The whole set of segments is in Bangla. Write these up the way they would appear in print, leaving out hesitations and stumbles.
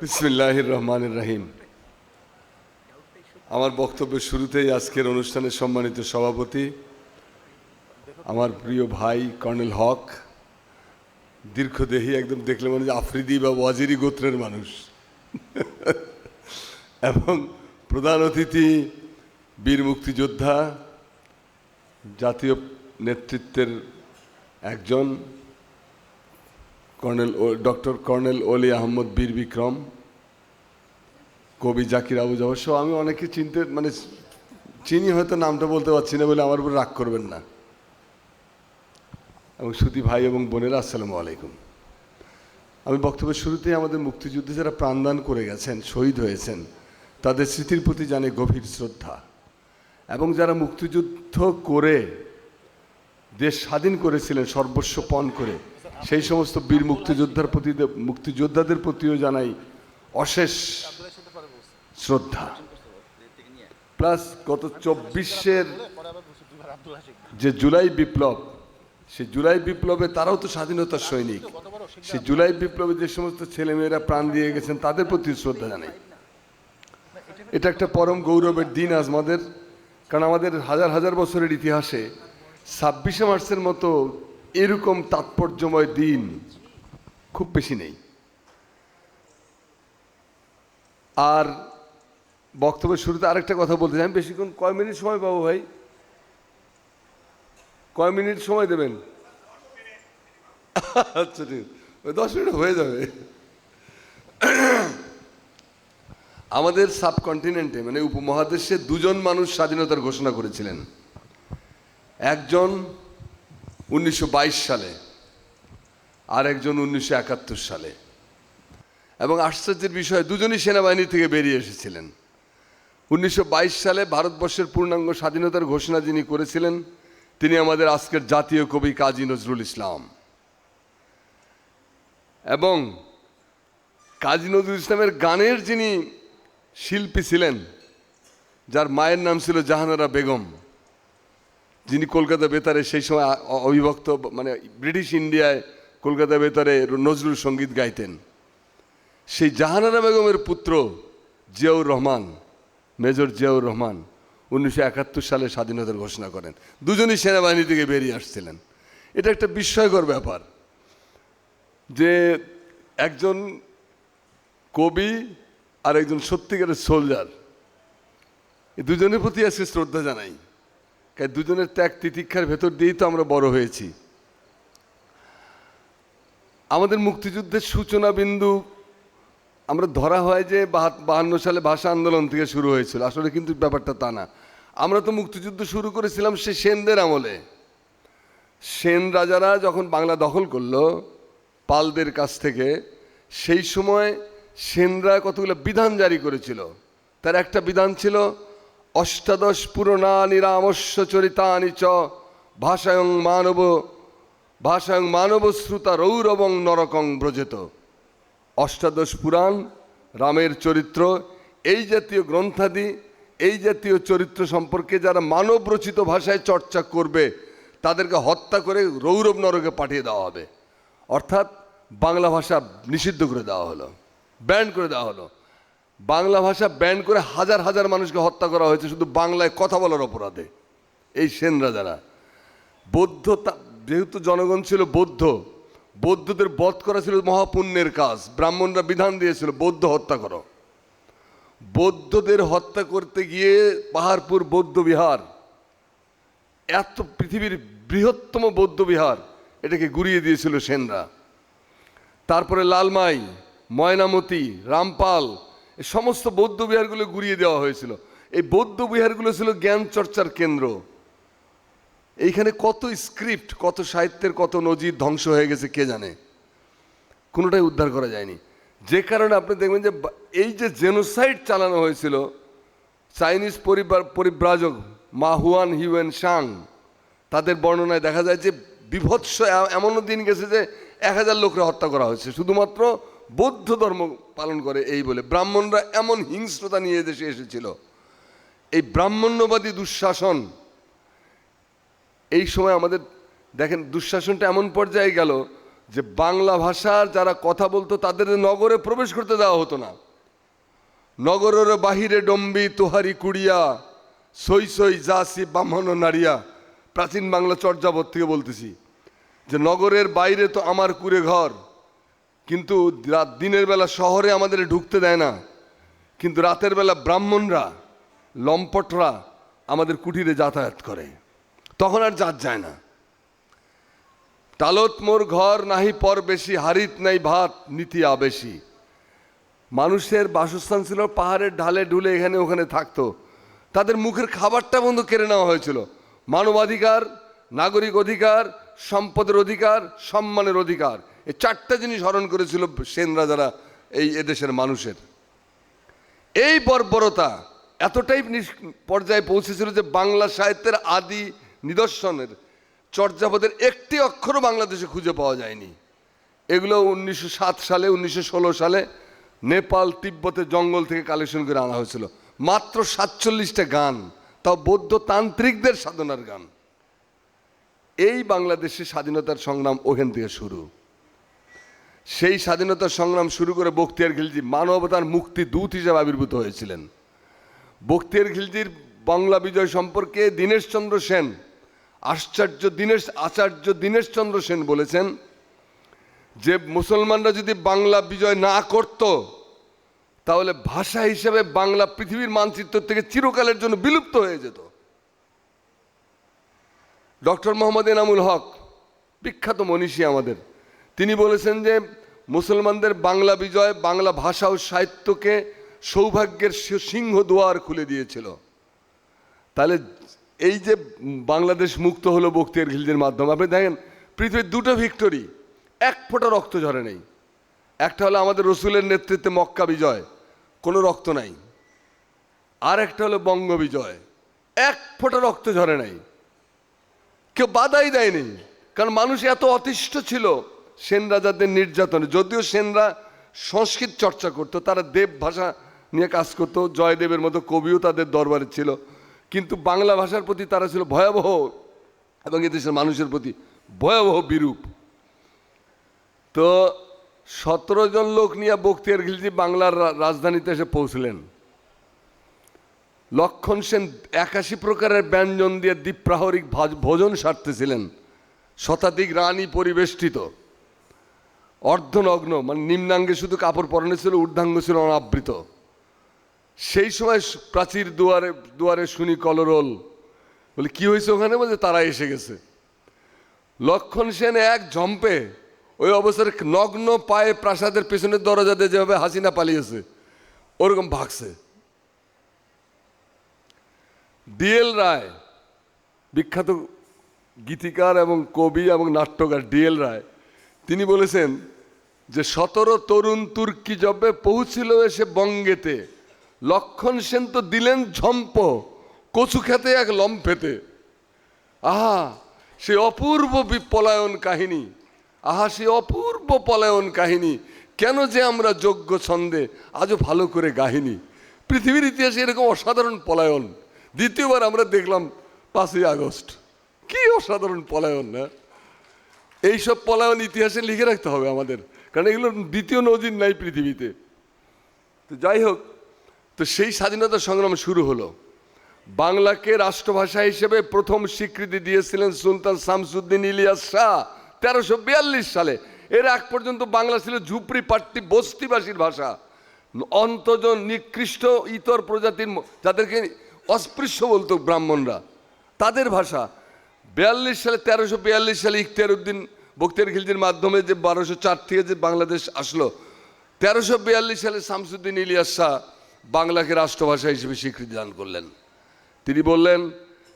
বিসমিল্লাহির রহমানির রহিম। আমার বক্তব্যের শুরুতেই আজকের অনুষ্ঠানের সম্মানিত সভাপতি আমার প্রিয় ভাই কর্নেল হক, দীর্ঘদেহী, একদম দেখলে মনে হয় আফ্রিদি বা ওয়াজিরি গোত্রের মানুষ, এবং প্রধান অতিথি বীর মুক্তিযোদ্ধা, জাতীয় নেতৃত্বের একজন ডক্টর কর্নেল অলি আহমদ বীর বিক্রম, কবি জাকির আবু জাফর সহ আমি অনেকে চিনি, হয়তো নামটা বলতে পারছি না বলে আমার উপর রাগ করবেন না। এবং সুধী ভাই এবং বোনেরা, আসসালামু আলাইকুম। আমি বক্তব্যের শুরুতেই আমাদের মুক্তিযুদ্ধে যারা প্রাণদান করে গেছেন, শহীদ হয়েছেন, তাদের স্মৃতির প্রতি জানে গভীর শ্রদ্ধা। এবং যারা মুক্তিযুদ্ধ করে দেশ স্বাধীন করেছিলেন সর্বস্ব পণ করে, সেই সমস্ত বীর মুক্তিযোদ্ধাদের প্রতিও জানাই অশেষ শ্রদ্ধা। প্লাস গত 24-এর যে জুলাই বিপ্লব, সেই জুলাই বিপ্লবে তারাও তো স্বাধীনতার সৈনিক। সেই জুলাই বিপ্লবে যে সমস্ত ছেলেমেয়েরা প্রাণ দিয়ে গেছেন তাদের প্রতি শ্রদ্ধা জানাই। এটা একটা পরম গৌরবের দিন আজ আমাদের, কারণ আমাদের হাজার হাজার বছরের ইতিহাসে 26শে মার্চের মতো এরকম তাৎপর্যময় দিন খুব বেশি নেই। আর বক্তব্যের শুরুতে আরেকটা কথা বলতে চাই, আমি বেশিক্ষণ কয় মিনিট সময় পাবো ভাই? কয় মিনিট সময় দেবেন? আচ্ছা, ঠিক, ওই 10 মিনিট হয়ে যাবে। আমাদের সাবকন্টিনেন্টে মানে উপমহাদেশে দুজন মানুষ স্বাধীনতার ঘোষণা করেছিলেন। একজন 1922 সালে, আর একজন 1971 সালে। এবং আশ্চর্যের বিষয়, দুজনই সেনাবাহিনী থেকে বেরিয়ে এসেছিলেন। 1922 সালে ভারতবর্ষের পূর্ণাঙ্গ স্বাধীনতার ঘোষণা যিনি করেছিলেন তিনি আমাদের আজকের জাতীয় কবি কাজী নজরুল ইসলাম। এবং কাজী নজরুল ইসলামের গানের যিনি শিল্পী ছিলেন, যার মায়ের নাম ছিল জাহানারা বেগম, যিনি কলকাতা বেতারে সেই সময় অবিভক্ত মানে ব্রিটিশ ইন্ডিয়ায় কলকাতা বেতারে নজরুল সঙ্গীত গাইতেন, সেই জাহানারা বেগমের পুত্র জিয়াউর রহমান, মেজর জিয়াউর রহমান 1971 সালে স্বাধীনতার ঘোষণা করেন। দুজনই সেনাবাহিনী থেকে বেরিয়ে আসছিলেন। এটা একটা বিস্ময়কর ব্যাপার যে একজন কবি আর একজন সত্যিকারের সোলজার, এই দুজনের প্রতি আজকে শ্রদ্ধা জানাই। কারণ দুজনের ত্যাগ তিতিক্ষার ভেতর দিয়েই তো আমরা বড় হয়েছি। আমাদের মুক্তিযুদ্ধের সূচনা বিন্দু আমরা ধরা হয় যে 52 সালে ভাষা আন্দোলন থেকে শুরু হয়েছিল, আসলে কিন্তু ব্যাপারটা তা না। আমরা তো মুক্তিযুদ্ধ শুরু করেছিলাম সে সেনদের আমলে। সেন রাজারা যখন বাংলা দখল করলো পালদের কাছ থেকে, সেই সময় সেনরা কতগুলো বিধান জারি করেছিল। তার একটা বিধান ছিল অষ্টাদশ পুরাণানি রামস্য চরিতানি চ ভাষায়ং মানব শ্রুতা রৌরবং নরকং ব্রজেত। অষ্টাদশ পুরাণ, রামের চরিত্র, এই জাতীয় গ্রন্থাদি, এই জাতীয় চরিত্র সম্পর্কে যারা মানব রচিত ভাষায় চর্চা করবে তাদেরকে হত্যা করে রৌরব নরকে পাঠিয়ে দেওয়া হবে। অর্থাৎ বাংলা ভাষা নিষিদ্ধ করে দেওয়া হলো, ব্যান করে দেওয়া হলো। বাংলা ভাষা ব্যান করে হাজার হাজার মানুষকে হত্যা করা হয়েছে শুধু বাংলায় কথা বলার অপরাধে। এই সেন রাজারা বৌদ্ধ, যেহেতু জনগণ ছিল বৌদ্ধদের বধ করা ছিল মহাপুণ্যের কাজ। ব্রাহ্মণরা বিধান দিয়েছিল বৌদ্ধ হত্যা করো। বৌদ্ধদের হত্যা করতে গিয়ে পাহাড়পুর বৌদ্ধ বিহার, এত পৃথিবীর বৃহত্তম বৌদ্ধ বিহার, এটাকে গুড়িয়ে দিয়েছিল সেনরা। তারপরে লালমাই, ময়নামতি, রামপাল, এই সমস্ত বৌদ্ধ বিহারগুলো গুড়িয়ে দেওয়া হয়েছিল। এই বৌদ্ধ বিহারগুলো ছিল জ্ঞান চর্চার কেন্দ্র। এইখানে কত স্ক্রিপ্ট, কত সাহিত্যের কত নজির ধ্বংস হয়ে গেছে কে জানে, কোনোটাই উদ্ধার করা যায়নি। যে কারণে আপনি দেখবেন যে এই যে জেনোসাইড চালানো হয়েছিল, চাইনিজ পরিব্রাজক মা হুয়ান হিউয়েন সাং, তাদের বর্ণনায় দেখা যায় যে বিভৎস এমনও দিন গেছে যে 1000 লোককে হত্যা করা হয়েছে শুধুমাত্র বৌদ্ধ ধর্ম পালন করে এই বলে। ব্রাহ্মণরা এমন হিংস্রতা নিয়ে দেশে এসেছিল। এই ব্রাহ্মণ্যবাদী দুঃশাসন, এই সময় আমাদের দেখেন দুঃশাসনটা এমন পর্যায়ে গেল যে বাংলা ভাষার যারা কথা বলতো তাদের নগরে প্রবেশ করতে দেওয়া হতো না। নগরের বাহিরে ডম্বি তোহারি কুড়িয়া, সই সই জাসি বামন নারিয়া, প্রাচীন বাংলা চর্যাপদ থেকে বলতেছি, যে নগরের বাইরে তো আমার কুড়ে ঘর, কিন্তু দিনের বেলা শহরে আমাদের ঢুকতে দেয় না, কিন্তু রাতের বেলা ব্রাহ্মণরা লম্পটরা আমাদের কুটিরে যাতায়াত করে, তখন আর জাত যায় না। টালত মোর ঘর নাহি পর বেশি, হারিত নাই ভাত নীতি আবেশি। মানুষের বাসস্থান ছিল পাহাড়ের ঢালে ঢুলে, এখানে ওখানে থাকতো, তাদের মুখের খাবারটা বন্ধ কেড়ে নেওয়া হয়েছিল। মানবাধিকার, নাগরিক অধিকার, সম্পদের অধিকার, সম্মানের অধিকার, এই চারটা জিনিস হরণ করেছিল সেনরা, যারা এই এদেশের মানুষের। এই বর্বরতা এতটাই পর্যায়ে পৌঁছেছিল যে বাংলা সাহিত্যের আদি নিদর্শনের চর্যাপদের একটি অক্ষরও বাংলাদেশে খুঁজে পাওয়া যায়নি। এগুলো 1907 সালে 1916 সালে নেপাল তিব্বতের জঙ্গল থেকে কালেকশন করে আনা হয়েছিল। মাত্র 47টা গান, তাও বৌদ্ধ তান্ত্রিকদের সাধনার গান। এই বাংলাদেশের স্বাধীনতার সংগ্রাম ওখান থেকে শুরু। সেই স্বাধীনতার সংগ্রাম শুরু করে বখতিয়ার খিলজি মানবতার মুক্তি দূত হিসেবে আবির্ভূত হয়েছিলেন। বখতিয়ার খিলজির বাংলা বিজয় সম্পর্কে দীনেশচন্দ্র সেন, আচার্য দীনেশচন্দ্র সেন বলেছেন যে মুসলমানরা যদি বাংলা বিজয় না করত তাহলে ভাষা হিসেবে বাংলা পৃথিবীর মানচিত্র থেকে চিরকালের জন্য বিলুপ্ত হয়ে যেত। ডক্টর মোহাম্মদ এনামুল হক, বিখ্যাত মনীষী আমাদের, তিনি বলেছেন যে মুসলমানদের বাংলা বিজয় বাংলা ভাষা ও সাহিত্যকে সৌভাগ্যের সিংহ দুয়ার খুলে দিয়েছিল। তাহলে এই যে বাংলাদেশ মুক্ত হলো বখতিয়ার খিলজির মাধ্যমে, আপনি দেখেন পৃথিবীর দুটো ভিক্টোরি, এক ফোঁটা রক্ত ঝরে নেই। একটা হলো আমাদের রসুলের নেতৃত্বে মক্কা বিজয়, কোনো রক্ত নাই। আর একটা হলো বঙ্গ বিজয়, এক ফোঁটা রক্ত ঝরে নাই, কেউ বাধাই দেয়নি। কারণ মানুষ এত অতিষ্ঠ ছিল সেন রাজাদের নির্যাতনে। যদিও সেনরা সংস্কৃত চর্চা করতো, তারা দেব ভাষা নিয়ে কাজ করতো, জয়দেবের মতো কবিও তাদের দরবারে ছিল, কিন্তু বাংলা ভাষার প্রতি তারা ছিল ভয়াবহ, এবং এদেশের মানুষের প্রতি ভয়াবহ বিরূপ। তো 17 জন লোক নিয়ে বখতিয়ার খিলজি বাংলার রাজধানীতে এসে পৌঁছলেন। লক্ষণ সেন 81 প্রকারের ব্যঞ্জন দিয়ে দ্বীপ্রাহরিক ভোজন সারতেছিলেন। শতাধিক রানী পরিবেষ্টিত, অর্ধনগ্ন, মানে নিম্নাঙ্গে শুধু কাপড় পরনে ছিল, ঊর্ধ্বাঙ্গ ছিল অনাবৃত। সেই সময় প্রাচীর দুয়ারে দুয়ারে শুনি কলরোল, বলে কি হয়েছে ওখানে? বলছে তারা এসে গেছে। লক্ষণ সেন এক ঝম্পে ওই অবস্থায় নগ্ন পায়ে প্রাসাদের পেছনের দরজা দিয়ে যেভাবে হাসিনা পালিয়েছে ওরকম ভাগছে। ডিএল রায়, বিখ্যাত গীতিকার এবং কবি এবং নাট্যকার ডিএল রায়, তিনি বলেছেন যে 17 তরুণ তুর্কি জবে পৌঁছিল এসে বঙ্গেতে, লক্ষণ সেন তো দিলেন ঝম্প কচু খেতে এক লম্ফেতে। আহা সে অপূর্ব পলায়ন কাহিনী, আহা সে অপূর্ব পলায়ন কাহিনী, কেন যে আমরা যোগ্য ছন্দে আজও ভালো করে গাহিনী। পৃথিবীর ইতিহাসে এরকম অসাধারণ পলায়ন দ্বিতীয়বার আমরা দেখলাম 5ই আগস্ট। কি অসাধারণ পলায়ন! না, এইসব পলায়ন ইতিহাসে লিখে রাখতে হবে আমাদের, কারণ এগুলোর দ্বিতীয় নজির নাই পৃথিবীতে। তো যাই হোক, তো সেই স্বাধীনতা সংগ্রাম শুরু হলো। বাংলাকে রাষ্ট্রভাষা হিসেবে প্রথম স্বীকৃতি দিয়েছিলেন সুলতান শামসুদ্দিন ইলিয়াস শাহ 1342 সালে। এর আগ পর্যন্ত বাংলা ছিল ঝুপড়ি পাট্টি বস্তিবাসীর ভাষা, অন্তজন নিকৃষ্ট ইতর প্রজাতির, যাদেরকে অস্পৃশ্য বলতো ব্রাহ্মণরা, তাদের ভাষা। 1342 সালে ইখতিয়ার উদ্দিন বখতিয়ার খিলজির মাধ্যমে যে 1204 থেকে যে বাংলাদেশ আসলো, 1342 সালে শামসুদ্দিন ইলিয়াস শাহ বাংলাকে রাষ্ট্রভাষা হিসেবে স্বীকৃতি দান করলেন। তিনি বললেন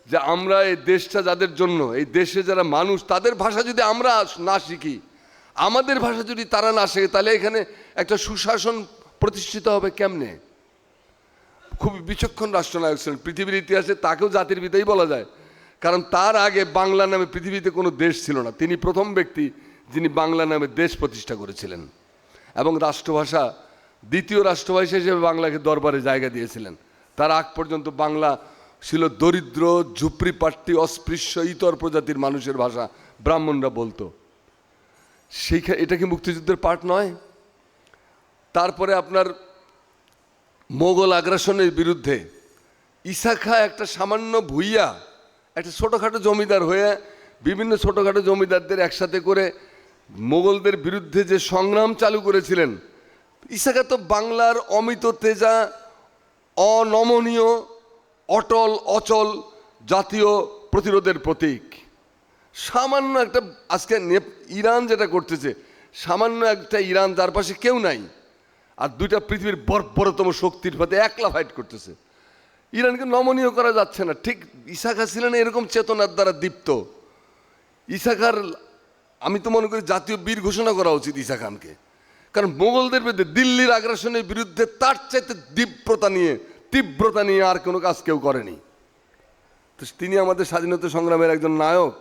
যে আমরা এই দেশটা যাদের জন্য, এই দেশে যারা মানুষ, তাদের ভাষা যদি আমরা না শিখি, আমাদের ভাষা যদি তারা না শেখে, তাহলে এখানে একটা সুশাসন প্রতিষ্ঠিত হবে কেমনে? খুব বিচক্ষণ রাষ্ট্রনায়ক ছিলেন পৃথিবীর ইতিহাসে, তাকেও জাতির পিতাই বলা যায়, কারণ তার আগে বাংলা নামে পৃথিবীতে কোনো দেশ ছিল না। তিনি প্রথম ব্যক্তি যিনি বাংলা নামে দেশ প্রতিষ্ঠা করেছিলেন, এবং রাষ্ট্রভাষা, দ্বিতীয় রাষ্ট্রভাষা হিসেবে বাংলাকে দরবারে জায়গা দিয়েছিলেন। তার আগ পর্যন্ত বাংলা ছিল দরিদ্র, ঝুপড়িপাট্টি, অস্পৃশ্য, ইতর প্রজাতির মানুষের ভাষা, ব্রাহ্মণরা বলতো। এটা কি মুক্তিযুদ্ধের পার্ট নয়? তারপরে আপনার মোগল আগ্রাসনের বিরুদ্ধে ঈসা খাঁ একটা সামান্য ভুইয়া একটা ছোটোখাটো জমিদার হয়ে বিভিন্ন ছোটোখাটো জমিদারদের একসাথে করে মোগলদের বিরুদ্ধে যে সংগ্রাম চালু করেছিলেন, ঈসা খাঁ তো বাংলার অমিত তেজা, অনমনীয়, অটল অচল জাতীয় প্রতিরোধের প্রতীক। সামান্য একটা আজকে ইরান যেটা করতেছে, সামান্য একটা ইরান যার পাশে কেউ নাই, আর দুইটা পৃথিবীর বর্বরতম শক্তির সাথে একলা ফাইট করতেছে, ইরানকে নমনীয় করা যাচ্ছে না। ঠিক ঈসা খাঁ ছিলেন এরকম চেতনার দ্বারা দীপ্ত। ঈসা খাঁর আমি তো মনে করি জাতীয় বীর ঘোষণা করা উচিত ঈসা খানকে, কারণ মোগলদের বিরুদ্ধে দিল্লির আগ্রাসনের বিরুদ্ধে তার চাইতে তীব্রতা নিয়ে আর কোনো কাজ কেউ করেনি। তো তিনি আমাদের স্বাধীনতা সংগ্রামের একজন নায়ক।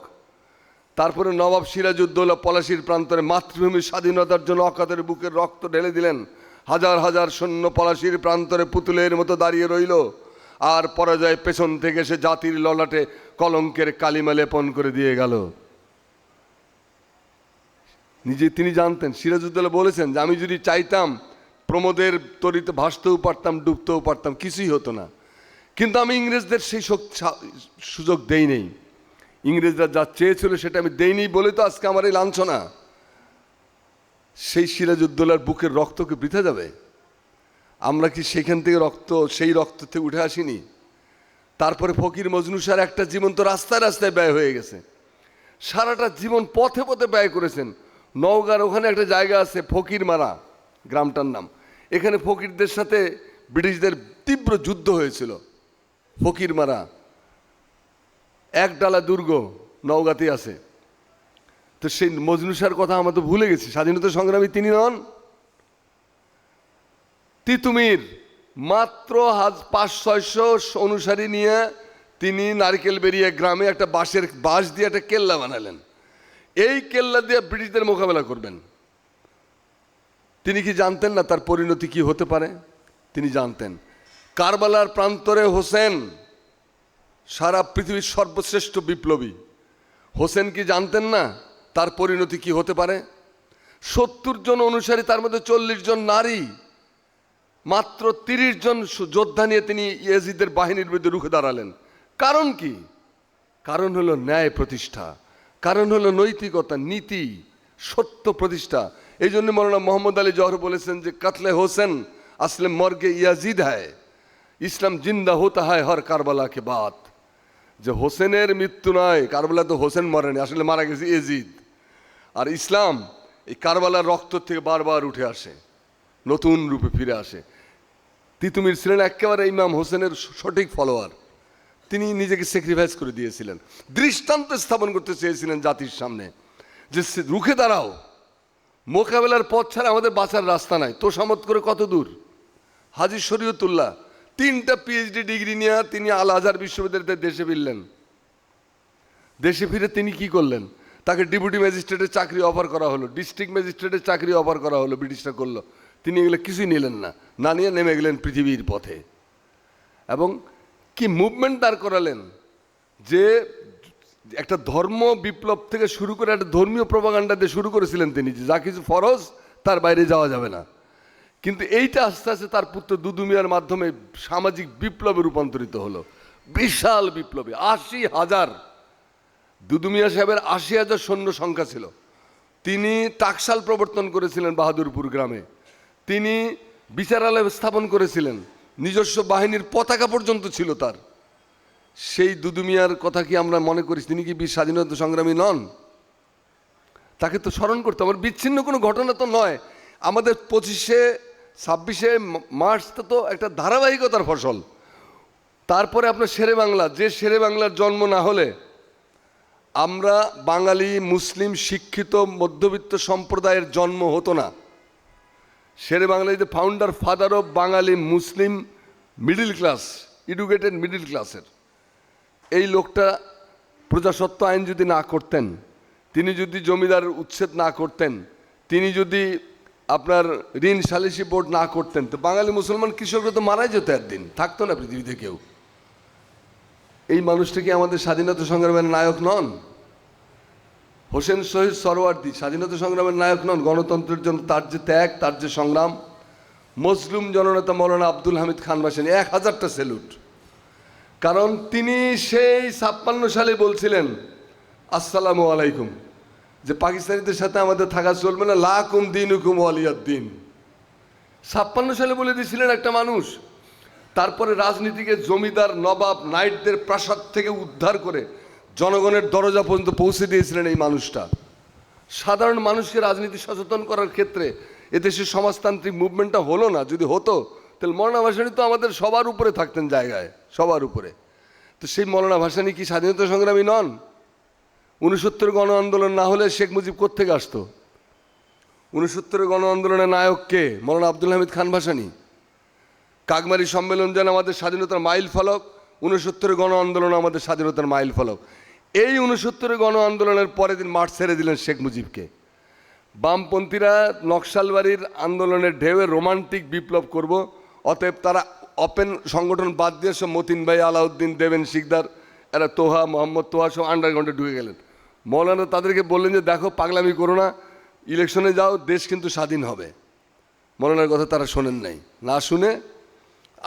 তারপরে নবাব সিরাজউদ্দৌলা পলাশির প্রান্তরে মাতৃভূমির স্বাধীনতার জন্য অকাতরে বুকের রক্ত ঢেলে দিলেন। হাজার হাজার সৈন্য পলাশির প্রান্তরে পুতুলের মতো দাঁড়িয়ে রইল, আর পরাজয় পেছন থেকে সে জাতির ললাটে কলঙ্কের কালিমা লেপন করে দিয়ে গেল। নিজে তিনি জানতেন, সিরাজউদ্দৌলা বলেছেন যে আমি যদি চাইতাম প্রমোদের তরিতে ভাসতেও পারতাম, ডুবতেও পারতাম, কিছুই হতো না, কিন্তু আমি ইংরেজদের সেই সুযোগ দেই নেই। ইংরেজরা যা চেয়েছিল সেটা আমি দেইনি বলে তো আজকে আমার এই লাঞ্ছনা। সেই সিরাজউদ্দৌলার বুকের রক্ত কি বৃথা যাবে? আমরা কি সেখান থেকে সেই রক্ত থেকে উঠে আসিনি? তারপরে ফকির মজনু স্যার একটা জীবন তো রাস্তায় রাস্তায় ব্যয় হয়ে গেছে, সারাটা জীবন পথে পথে ব্যয় করেছেন। নওগাঁর ওখানে একটা জায়গা আছে ফকিরমারা গ্রামটার নাম, এখানে ফকিরদের সাথে ব্রিটিশদের তীব্র যুদ্ধ হয়েছিল। ফকিরমারা একডালা দুর্গ নওগাঁতে আছে। তো সেই মজনু স্যার কথা আমরা তো ভুলে গেছি, স্বাধীনতা সংগ্রামী তিনি নন? তিতুমির মাত্র 500-600 অনুসারী নিয়ে তিনি নারকেল বেরিয়ে গ্রামে একটা বাঁশ দিয়ে একটা কেল্লা বানালেন। এই কেল্লা দিয়ে ব্রিটিশদের মোকাবেলা করবেন। তিনি কি জানতেন না তার পরিণতি কি হতে পারে? তিনি জানতেন। কারবালার প্রান্তরে হোসেন সারা পৃথিবীর সর্বশ্রেষ্ঠ বিপ্লবী, হোসেন কি জানতেন না তার পরিণতি কি হতে পারে? 70 জন অনুসারী, তার মধ্যে 40 জন নারী, মাত্র 30 জন যোদ্ধা নিয়ে তিনি ইয়েজিদের বাহিনীর বিরুদ্ধে রুখে দাঁড়ালেন। কারণ কি? কারণ হলো ন্যায় প্রতিষ্ঠা, কারণ হলো নৈতিকতা, নীতি, সত্য প্রতিষ্ঠা। এই জন্য মৌলানা মোহাম্মদ আলী জহর বলেছেন যে কাতলে হোসেন আসলে মর্গে ইয়াজিদ হয়, ইসলাম জিন্দা হতা হয় হর কারবালা কে বাদ। যে হোসেনের মৃত্যু নয়, কারবালা তো হোসেন মরেনি, আসলে মারা গেছে ইয়াজিদ। আর ইসলাম এই কারবালার রক্ত থেকে বারবার উঠে আসে, নতুন রূপে ফিরে আসে। তিতুমির ছিলেন একেবারে ইমাম হোসেনের সঠিক ফলোয়ার। তিনি নিজেকে স্যাক্রিফাইস করে দিয়েছিলেন, দৃষ্টান্ত স্থাপন করতে চেয়েছিলেন জাতির সামনে যে রুখে দাঁড়াও, মোকাবেলার পথ ছাড়া আমাদের বাঁচার রাস্তা নাই। তোষামত করে কত দূর? হাজী শরীয়তুল্লাহ 3টা PhD ডিগ্রি নিয়ে তিনি আল আজহার বিশ্ববিদ্যালয়তে দেশে ফিরলেন। দেশে ফিরে তিনি কি করলেন? তাকে ডেপুটি ম্যাজিস্ট্রেটের চাকরি অফার করা হলো, ডিস্ট্রিক্ট ম্যাজিস্ট্রেটের চাকরি অফার করা হলো, ব্রিটিশরা করলো। তিনি এগুলো কিছুই নিলেন না, না নিয়ে নেমে গেলেন পৃথিবীর পথে। এবং কি মুভমেন্ট দাঁড় করালেন যে একটা ধর্ম বিপ্লব থেকে শুরু করে একটা ধর্মীয় প্রপাগান্ডা দিয়ে শুরু করেছিলেন তিনি, যে যা কিছু ফরজ তার বাইরে যাওয়া যাবে না। কিন্তু এইটা আস্তে আস্তে তার পুত্র দুদু মিয়ার মাধ্যমে সামাজিক বিপ্লবে রূপান্তরিত হলো, বিশাল বিপ্লবে। 80,000 দুদু মিয়া সাহেবের 80,000 সৈন্য সংখ্যা ছিল। তিনি টাকশাল প্রবর্তন করেছিলেন বাহাদুরপুর গ্রামে, তিনি বিচারালয় স্থাপন করেছিলেন, নিজস্ব বাহিনীর পতাকা পর্যন্ত ছিল তার। সেই দুদু মিয়ার কথা কি আমরা মনে করি তিনি কি বীর স্বাধীনতা সংগ্রামী নন? তাকে তো স্মরণ করতে আমার বিচ্ছিন্ন কোনো ঘটনা তো নয়। আমাদের 25-26 মার্চটা তো একটা ধারাবাহিকতার ফসল। তারপরে আপনার শেরে বাংলা, যে শেরে বাংলার জন্ম না হলে আমরা বাঙালি মুসলিম শিক্ষিত মধ্যবিত্ত সম্প্রদায়ের জন্ম হতো না। Sher-e Bangla is the founder father of Bangali Muslim middle class, educated middle ক্লাসের। এই লোকটা প্রজাস্বত্ব আইন যদি না করতেন, তিনি যদি জমিদার উচ্ছেদ না করতেন, তিনি যদি আপনার ঋণ সালিসি বোর্ড না করতেন, তো বাঙালি মুসলমান কৃষকরা তো মারাই যেত, একদিন থাকতো না পৃথিবীতে কেউ। এই মানুষটা কি আমাদের স্বাধীনতা সংগ্রামের নায়ক নন? হোসেন শহীদ সরওয়ার্দী স্বাধীনতা সংগ্রামের নায়ক নন, গণতন্ত্রের জন্য তার যে ত্যাগ, তার যে সংগ্রাম। মজলুম জননেতা মৌলানা আব্দুল হামিদ খান ভাসানী, 1000টা স্যালুট। কারণ তিনি সেই 56 সালে বলছিলেন আসসালামু আলাইকুম, যে পাকিস্তানিদের সাথে আমাদের থাকা চলবে না, লাকুম দিনুকুম ওয়ালিয়াদ দিন। 56 সালে বলে দিয়েছিলেন একটা মানুষ। তারপরে রাজনীতিকে জমিদার, নবাব, নাইটদের প্রাসাদ থেকে উদ্ধার করে জনগণের দরজা পর্যন্ত পৌঁছে দিয়েছিলেন এই মানুষটা। সাধারণ মানুষকে রাজনীতি সচেতন করার ক্ষেত্রে এদেশের সমাজতান্ত্রিক মুভমেন্টটা হলো না। যদি হতো তাহলে মৌলানা ভাসানী তো আমাদের সবার উপরে থাকতেন, জায়গায় সবার উপরে। তো সেই মৌলানা ভাসানী কি স্বাধীনতা সংগ্রামী নন? 69 গণ আন্দোলন না হলে শেখ মুজিব কোত্থেকে আসতো? 69 গণ আন্দোলনের নায়ক কে? মৌলানা আব্দুল হামিদ খান ভাসানী। কাকমারি সম্মেলন যেন আমাদের স্বাধীনতার মাইল ফলক, 69 গণ আন্দোলন আমাদের স্বাধীনতার মাইল ফলক। এই 69 গণ আন্দোলনের পরের দিন মাঠ ছেড়ে দিলেন শেখ মুজিবকে। বামপন্থীরা নকশালবাড়ির আন্দোলনের ঢেউয়ে রোমান্টিক বিপ্লব করব, অতএব তারা ওপেন সংগঠন বাদ দিয়ে সব মতিন ভাই, আলাউদ্দিন, দেবেন শিকদার, এরা তোহা, মোহাম্মদ তোহা সব আন্ডারগ্রাউন্ডে ঢুকে গেলেন। মৌলানা তাদেরকে বললেন যে দেখো, পাগলামি করো না, ইলেকশনে যাও, দেশ কিন্তু স্বাধীন হবে। মৌলানার কথা তারা শোনেন নাই, না শুনে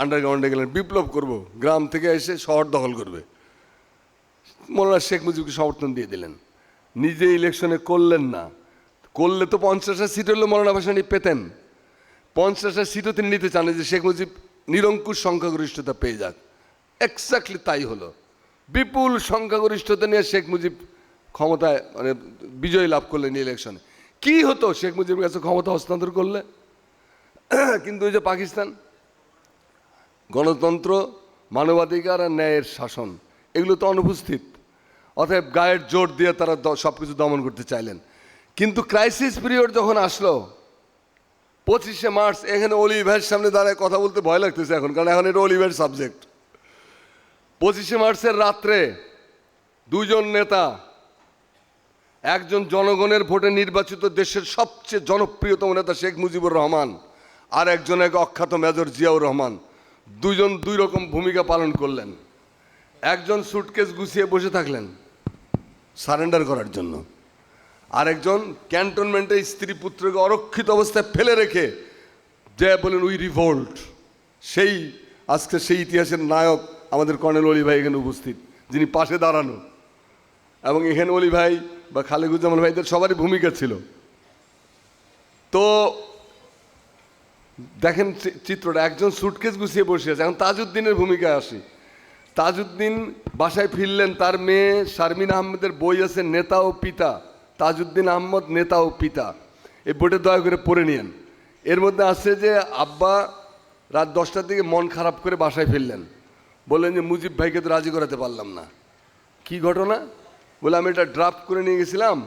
আন্ডারগ্রাউন্ডে গেলেন, বিপ্লব করব, গ্রাম থেকে এসে শহর দখল করবে। মৌলানা শেখ মুজিবকে সমর্থন দিয়ে দিলেন, নিজে ইলেকশনে করলেন না। করলে তো 50টা সিট হলে মৌলানা ভাসানী পেতেন। 50টা সিটও তিনি নিতে চান যে শেখ মুজিব নিরঙ্কুশ সংখ্যাগরিষ্ঠতা পেয়ে যাক। এক্স্যাক্টলি তাই হলো। বিপুল সংখ্যাগরিষ্ঠতা নিয়ে শেখ মুজিব ক্ষমতায় মানে বিজয় লাভ করলেন ইলেকশনে। কি হতো শেখ মুজিবের কাছে ক্ষমতা হস্তান্তর করলে? কিন্তু ওই যে পাকিস্তান, গণতন্ত্র, মানবাধিকার আর ন্যায়ের শাসন, এগুলো তো অনুপস্থিত। অতএব গায়ের জোর দিয়ে তারা সব কিছু দমন করতে চাইলেন। কিন্তু ক্রাইসিস পিরিয়ড যখন আসলো 25শে মার্চ, এখানে অলিভারের সামনে দাঁড়ায় কথা বলতে ভয় লাগতেছে এখন, কারণ এখন এটা অলিভার সাবজেক্ট। 25শে মার্চের রাত্রে দুজন নেতা, একজন জনগণের ভোটে নির্বাচিত দেশের সবচেয়ে জনপ্রিয়তম নেতা শেখ মুজিবুর রহমান, আর একজন এক অখ্যাত মেজর জিয়াউর রহমান, দুজন দুই রকম ভূমিকা পালন করলেন। একজন সুটকেস গুছিয়ে বসে থাকলেন সারেন্ডার করার জন্য, আরেকজন ক্যান্টনমেন্টে স্ত্রী পুত্রকে অরক্ষিত অবস্থায় ফেলে রেখে যে বলেন উই রিভোল্ট। সেই আজকে সেই ইতিহাসের নায়ক আমাদের কর্নেল অলি ভাই এখানে উপস্থিত, যিনি পাশে দাঁড়ানো। এবং এখানে অলি ভাই বা খালেকুজ্জামান ভাইদের সবারই ভূমিকা ছিল। তো দেখেন চিত্রটা, একজন সুটকেস গুছিয়ে বসে আছে। এখন তাজউদ্দিনের ভূমিকায় আসি। তাজউদ্দিন বাসায় ফিরলেন, তার মেয়ে শারমিন আহমেদের বই আছে নেতা ও পিতা, তাজউদ্দিন আহমদ নেতা ও পিতা। এই বইটা দয়া করে পড়ে নিন। এর মধ্যে আছে যে আব্বা রাত 10টার দিকে মন খারাপ করে বাসায় ফিরলেন, বললেন যে মুজিব ভাইকে তো রাজি করাতে পারলাম না। কি ঘটনা? বলে আমি এটা ড্রাফট করে নিয়ে গেছিলাম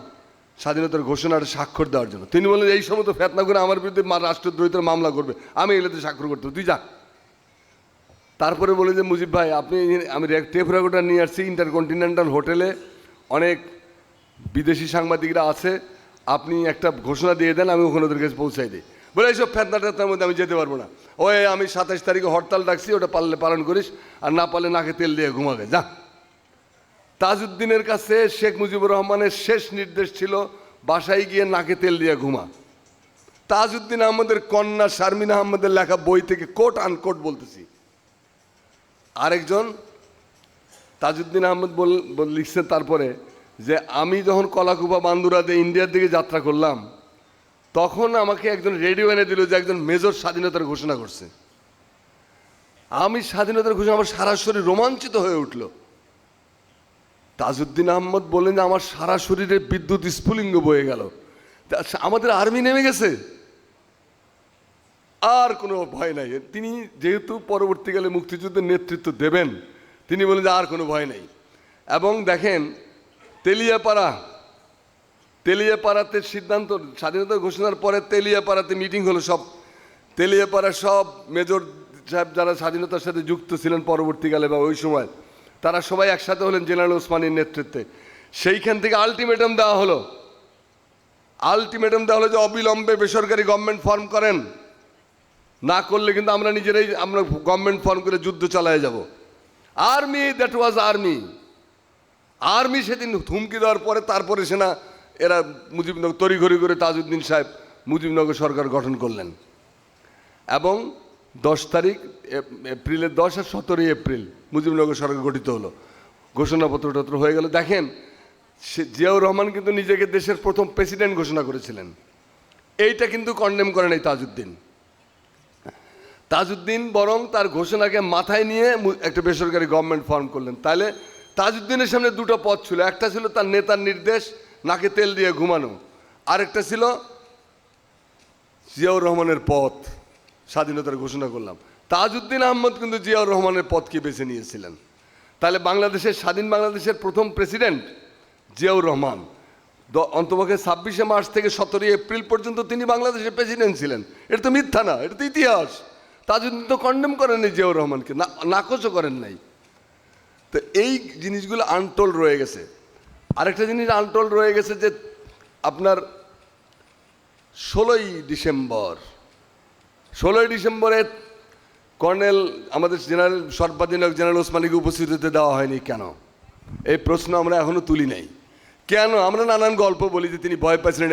স্বাধীনতার ঘোষণার স্বাক্ষর দেওয়ার জন্য। তিনি বললেন এই সময় তো ফেতনা করে আমার বিরুদ্ধে রাষ্ট্রদ্রোহিতার মামলা করবে, আমি এগুলোতে স্বাক্ষর করতে, তুই যা। তারপরে বলে যে মুজিব ভাই আপনি, আমি টেপ রেকর্ডার নিয়ে আসছি, ইন্টারকন্টিনেন্টাল হোটেলে অনেক বিদেশি সাংবাদিকরা আছে, আপনি একটা ঘোষণা দিয়ে দেন, আমি ওখানে ওদের কাছে পৌঁছাই দিই। বলে এইসব ফেতনা টেতনার মধ্যে আমি যেতে পারবো না। ওই আমি 27 তারিখে হরতাল ডাকছি, ওটা পারলে পালন করিস, আর না পারলে নাকে তেল দিয়ে ঘুমাবে যা। তাজউদ্দিনের কাছে শেখ মুজিবুর রহমানের শেষ নির্দেশ ছিল বাসায় গিয়ে নাকে তেল দিয়ে ঘুমা। তাজউদ্দিন আহমদের কন্যা শারমিন আহমদের লেখা বই থেকে কোট আনকোট বলতেছি। আরেকজন তাজউদ্দিন আহমদ লিখছেন তারপরে যে আমি যখন কলাকুপা বান্দুরা দিয়ে ইন্ডিয়ার দিকে যাত্রা করলাম, তখন আমাকে একজন রেডিও এনে দিল যে একজন মেজর স্বাধীনতার ঘোষণা করছে। আমি স্বাধীনতার ঘোষণা, আমার সারা শরীর রোমাঞ্চিত হয়ে উঠল। তাজউদ্দিন আহমদ বললেন যে আমার সারা শরীরে বিদ্যুৎ স্ফুলিঙ্গ বয়ে গেল, আমাদের আর্মি নেমে গেছে, আর কোনো ভয় নাই। তিনি যেহেতু পরবর্তীকালে মুক্তিযুদ্ধের নেতৃত্ব দেবেন, তিনি বলেন যে আর কোনো ভয় নেই। এবং দেখেন তেলিয়াপাড়াতে সিদ্ধান্ত, স্বাধীনতা ঘোষণার পরে তেলিয়াপাড়াতে মিটিং হলো, সব তেলিয়াপাড়ার সব মেজর সাহেব যারা স্বাধীনতার সাথে যুক্ত ছিলেন পরবর্তীকালে বা ওই সময়, তারা সবাই একসাথে হলেন জেনারেল ওসমানীর নেতৃত্বে। সেইখান থেকে আলটিমেটাম দেওয়া হলো যে অবিলম্বে বেসরকারি গভর্নমেন্ট ফর্ম করেন, না করলে কিন্তু আমরা নিজেরাই গভর্নমেন্ট ফর্ম করে যুদ্ধ চালায় যাব। আর্মি, দ্যাট ওয়াজ আর্মি সেদিন হুমকি দেওয়ার পরে তারপরে সেনা এরা মুজিবনগর তড়িঘড়ি করে তাজউদ্দিন সাহেব মুজিবনগর সরকার গঠন করলেন এবং 10 তারিখ এপ্রিলের 10 আর 17 এপ্রিল মুজিবনগর সরকার গঠিত হলো, ঘোষণাপত্র হয়ে গেল। দেখেন জিয়াউর রহমান কিন্তু নিজেকে দেশের প্রথম প্রেসিডেন্ট ঘোষণা করেছিলেন, এইটা কিন্তু কন্ডেম করে নাই তাজউদ্দিন বরং তার ঘোষণাকে মাথায় নিয়ে একটা বেসরকারি গভর্নমেন্ট ফর্ম করলেন। তাহলে তাজউদ্দিনের সামনে দুটো পথ ছিল, একটা ছিল তার নেতার নির্দেশ নাকে তেল দিয়ে ঘুমানো, আরেকটা ছিল জিয়াউর রহমানের পথ, স্বাধীনতার ঘোষণা করলাম। তাজউদ্দিন আহমদ কিন্তু জিয়াউর রহমানের পথকে বেছে নিয়েছিলেন। তাহলে বাংলাদেশের স্বাধীন বাংলাদেশের প্রথম প্রেসিডেন্ট জিয়াউর রহমান, অন্তপক্ষে 26শে মার্চ থেকে 17 এপ্রিল পর্যন্ত তিনি বাংলাদেশের প্রেসিডেন্ট ছিলেন। এটা তো মিথ্যা না, এটা তো ইতিহাস। তাজউদ্দিন তো কন্ডেম করেননি জিয়াউর রহমানকে, নাকচও করেন নাই। তো এই জিনিসগুলো আনটোল্ড রয়ে গেছে। আরেকটা জিনিস আনটোল্ড রয়ে গেছে যে আপনার 16ই ডিসেম্বরে কর্নেল আমাদের জেনারেল সর্বাধিনায়ক জেনারেল ওসমানীকে উপস্থিত হতে দেওয়া হয়নি কেন? এই প্রশ্ন আমরা এখনো তুলি নাই কেন? আমরা নানান গল্প বলি যে তিনি ভয় পাচ্ছিলেন।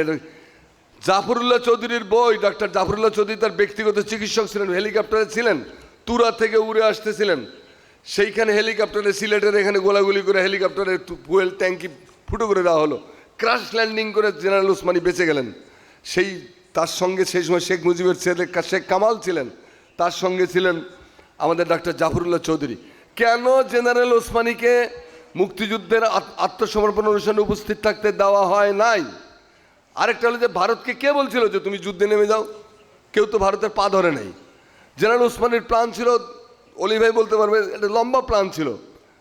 জাফরুল্লাহ চৌধুরীর বই, ডক্টর জাফরুল্লাহ চৌধুরী তার ব্যক্তিগত চিকিৎসক ছিলেন, হেলিকপ্টারে ছিলেন, তুরা থেকে উড়ে আসতেছিলেন, সেইখানে হেলিকপ্টারে সিলেটের এখানে গোলাগুলি করে হেলিকপ্টারে ফুয়েল ট্যাঙ্কি ফুটো করে দেওয়া হলো, ক্রাশ ল্যান্ডিং করে জেনারেল ওসমানী বেঁচে গেলেন। তার সঙ্গে সেই সময় শেখ মুজিবের ছেলে শেখ কামাল ছিলেন, তার সঙ্গে ছিলেন আমাদের ডক্টর জাফরুল্লাহ চৌধুরী। কেন জেনারেল ওসমানীকে মুক্তিযুদ্ধের আত্মসমর্পণ অনুষ্ঠানে উপস্থিত থাকতে দেওয়া হয় নাই? আরেকটা হলো যে ভারতকে কে বলছিল যে তুমি যুদ্ধে নেমে যাও? কেউ তো ভারতের পা ধরে নাই। জেনারেল ওসমানীর প্ল্যান ছিল, অলি ভাই বলতে পারবে, একটা লম্বা প্ল্যান ছিল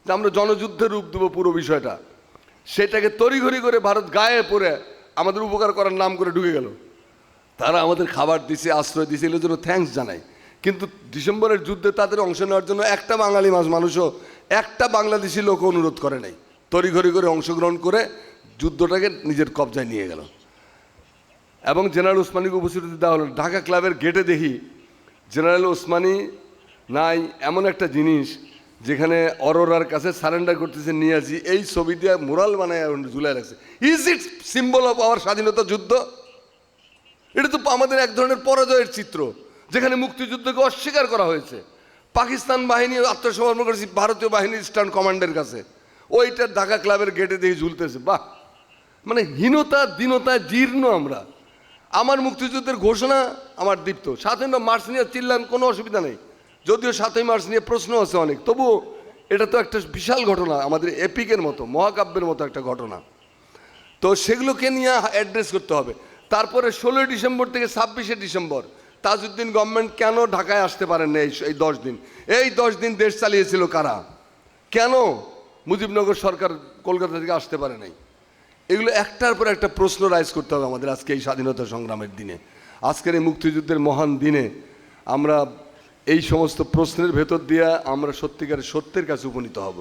যে আমরা জনযুদ্ধের রূপ দেবো পুরো বিষয়টা। সেটাকে তড়িঘড়ি করে ভারত গায়ে পড়ে আমাদের উপকার করার নাম করে ঢুকে গেল। তারা আমাদের খাবার দিছে, আশ্রয় দিছে, এগুলোর জন্য থ্যাঙ্কস জানাই। কিন্তু ডিসেম্বরের যুদ্ধে তাদের অংশ নেওয়ার জন্য একটা বাঙালি মানুষও, একটা বাংলাদেশি লোক অনুরোধ করে নাই, তড়িঘড়ি করে অংশগ্রহণ করে যুদ্ধটাকে নিজের কবজায় নিয়ে গেল। এবং জেনারেল ওসমানীকে উপস্থিতি দেওয়া হলো। ঢাকা ক্লাবের গেটে দেখি জেনারেল ওসমানী নাই, এমন একটা জিনিস যেখানে অরোরার কাছে সারেন্ডার করতেছে নিয়াজি, এই ছবি দিয়ে মুরাল বানায় ঝুলাই রাখছে। Is it symbol of our স্বাধীনতা যুদ্ধ? এটা তো আমাদের এক ধরনের পরাজয়ের চিত্র, যেখানে মুক্তিযুদ্ধকে অস্বীকার করা হয়েছে। পাকিস্তান বাহিনী আত্মসমর্পণ করেছে ভারতীয় বাহিনীর ইস্টার্ন কমান্ডের কাছে, ওইটা ঢাকা ক্লাবের গেটে দিয়ে ঝুলতেছে। বাহ, মানে হীনতা দীনতায় জীর্ণ আমরা। আমার মুক্তিযুদ্ধের ঘোষণা আমার দীপ্ত, 7ই মার্চ নিয়ে চিল্লান, কোনো অসুবিধা নেই, যদিও 7ই মার্চ নিয়ে প্রশ্ন আছে অনেক, তবুও এটা তো একটা বিশাল ঘটনা, আমাদের এপিকের মতো, মহাকাব্যের মতো একটা ঘটনা। তো সেগুলোকে নিয়ে অ্যাড্রেস করতে হবে। তারপরে 16 ডিসেম্বর থেকে 26শে ডিসেম্বর তাজউদ্দিন গভর্নমেন্ট কেন ঢাকায় আসতে পারেন না? এই 10 দিন, এই 10 দিন দেশ চালিয়েছিল কারা? কেন মুজিবনগর সরকার কলকাতা থেকে আসতে পারে নাই? এগুলো একটার পর একটা প্রশ্ন রাইজ করতে হবে আমাদের আজকে এই স্বাধীনতা সংগ্রামের দিনে, আজকের এই মুক্তিযুদ্ধের মহান দিনে। আমরা এই সমস্ত প্রশ্নের ভেতর দিয়ে আমরা সত্যিকারের সত্যের কাছে উপনীত হব।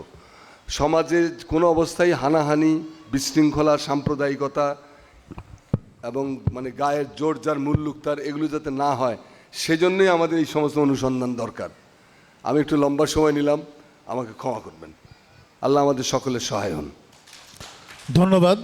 সমাজে কোনো অবস্থায় হানাহানি, বিশৃঙ্খলা, সাম্প্রদায়িকতা এবং মানে গায়ের জোর যার মুল্লুক এগুলো যাতে না হয়, সেজন্যই আমাদের এই সমস্ত অনুসন্ধান দরকার। আমি একটু লম্বা সময় নিলাম, আমাকে ক্ষমা করবেন। আল্লাহ আমাদের সকলের সহায় হন। ধন্যবাদ।